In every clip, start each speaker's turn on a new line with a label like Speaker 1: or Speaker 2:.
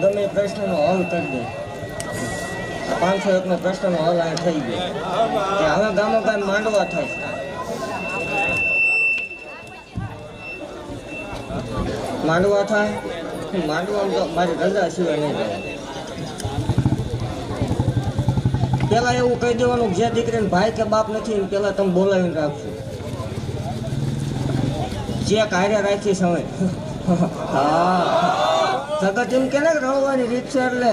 Speaker 1: ગમે પ્રશ્નનો હલ કરી દે. 501 નો પ્રશ્નનો હલ આ થઈ ગયો કે હવે ગામો ગામ માંડવા થાય. માંડવા થાય માંડવામાં તો મારી રજા સિવાય નહીં થાય. પેલા એવું કહી દેવાનું જે દીકરીને ભાઈ કે બાપ નથી ને પેલા તમે બોલાવીને રાખજો. જે કાર્ય રાખી સમય હા જગત એમ કે ને રણવાની રીત છે એટલે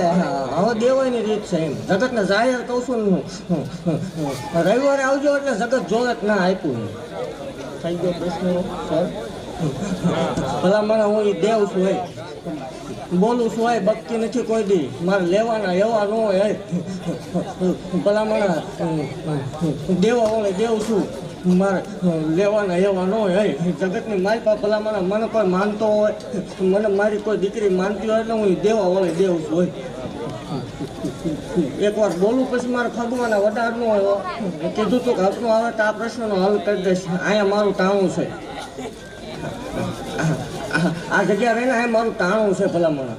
Speaker 1: હવે દેવાની રીત છે એમ. જગતને જાહેર કહું છું ને રવિવારે આવજો એટલે જગત જોવે ના આપ્યું થઈ ગયો પ્રશ્ન સર. ભલા મને હું એ દેવ છું હોય બોલું છું હોય બકતી નથી કોઈ દી મારે લેવાના એવા ન હોય. ભલા મને દેવા વળે દેવ છું મારે લેવાના એવા ન હોય. જગતની મારી પાસે ભલા મને કોઈ માનતો હોય મને મારી કોઈ દીકરી માનતી હોય એટલે હું દેવા વળે દેવ છું હોય. એકવાર બોલું પછી મારે ખગવાના વધાર ન હોય. કીધું તું કે હકનું આવે તો આ પ્રશ્નનો હલ કરી દઈશ. અહીંયા મારું ટાણું છે. આ જગ્યા રહીને આ મારું ટાણું છે ભલામણ.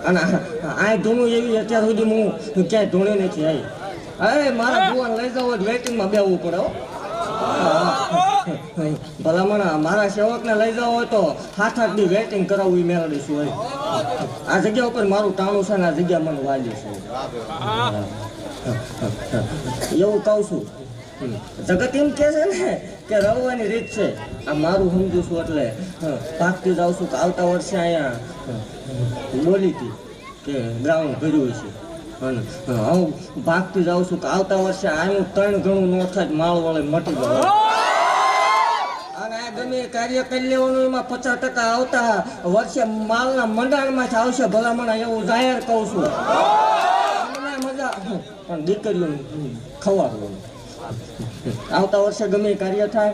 Speaker 1: અને આ ધૂણું એવી અત્યાર સુધી હું ક્યાંય ધૂણી નથી આવી. અરે મારા ભુવાને લઈ જાવ વેટિંગમાં બેવું પડે. ભલામણ મારા સેવકને લઈ જાવ હોય તો 7-8 દી વેટિંગ કરાવવું મેળવીશું હોય. આ જગ્યા ઉપર મારું ટાણું છે ને આ જગ્યા મને વાલી છે એવું કહું છું. જગત એમ કે છે ને કે રવવાની રીત છે. આ મારું સમજુ છું એટલે ભાગતી જાઉં છું કે આવતા વર્ષે અહીંયા બોલી હતી કે ગ્રાઉન્ડ ભર્યું છે અને હું ભાગતી જાઉં છું કે આવતા વર્ષે આનું 3 ગણું ન થાય માળ વળે મટી ગયો. અને આ ગમે કાર્ય કરી લેવાનું એમાં 50% આવતા વર્ષે માલના મંડાણમાં આવશે ભલામણ એવું જાહેર કહું છું. મજા પણ દીકરીઓને ખવાડવાનું આવતા વર્ષે ગમે કાર્ય થાય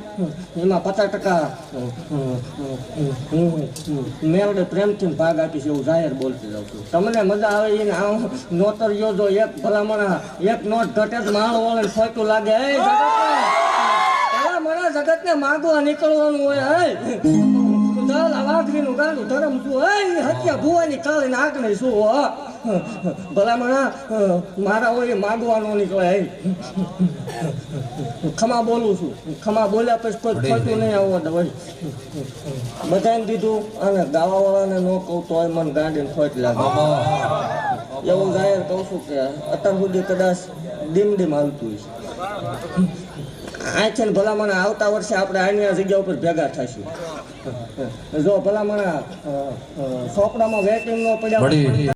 Speaker 1: એમાં 50% મેળવે પ્રેમથી ભાગ આપીશ એવું જાહેર બોલતી જાઉં છું. તમને મજા આવે એને નોતરીઓ જો એક ભલામણ એક નોટ ઘટે જ માળ વળે ખોટું લાગે. મને જગતને માગવા નીકળવાનું હોય. વાઘરીનું ગાડું ધરમ શું હત્યા ભુવાની કાળીને આગળ શું ભલામણ મારા હોય માગવાનો નીકળે. ખમા બોલું છું. ખમા બોલ્યા પછી કોઈ ખોટું નહીં આવવા હોય. બધાને દીધું અને ગાવાવાળાને ન કહું તો મને ગાડીને ખોટ લાગે. એવું જાહેર કહું છું કે અત્યાર સુધી કદાચ ડીમ હાલતું છે. આ છે ને ભલામણ આવતા વર્ષે આપણે આની જગ્યા ઉપર ભેગા થઈશું. જો ભલામણ ચોપડામાં વેટિંગ ન પડ્યા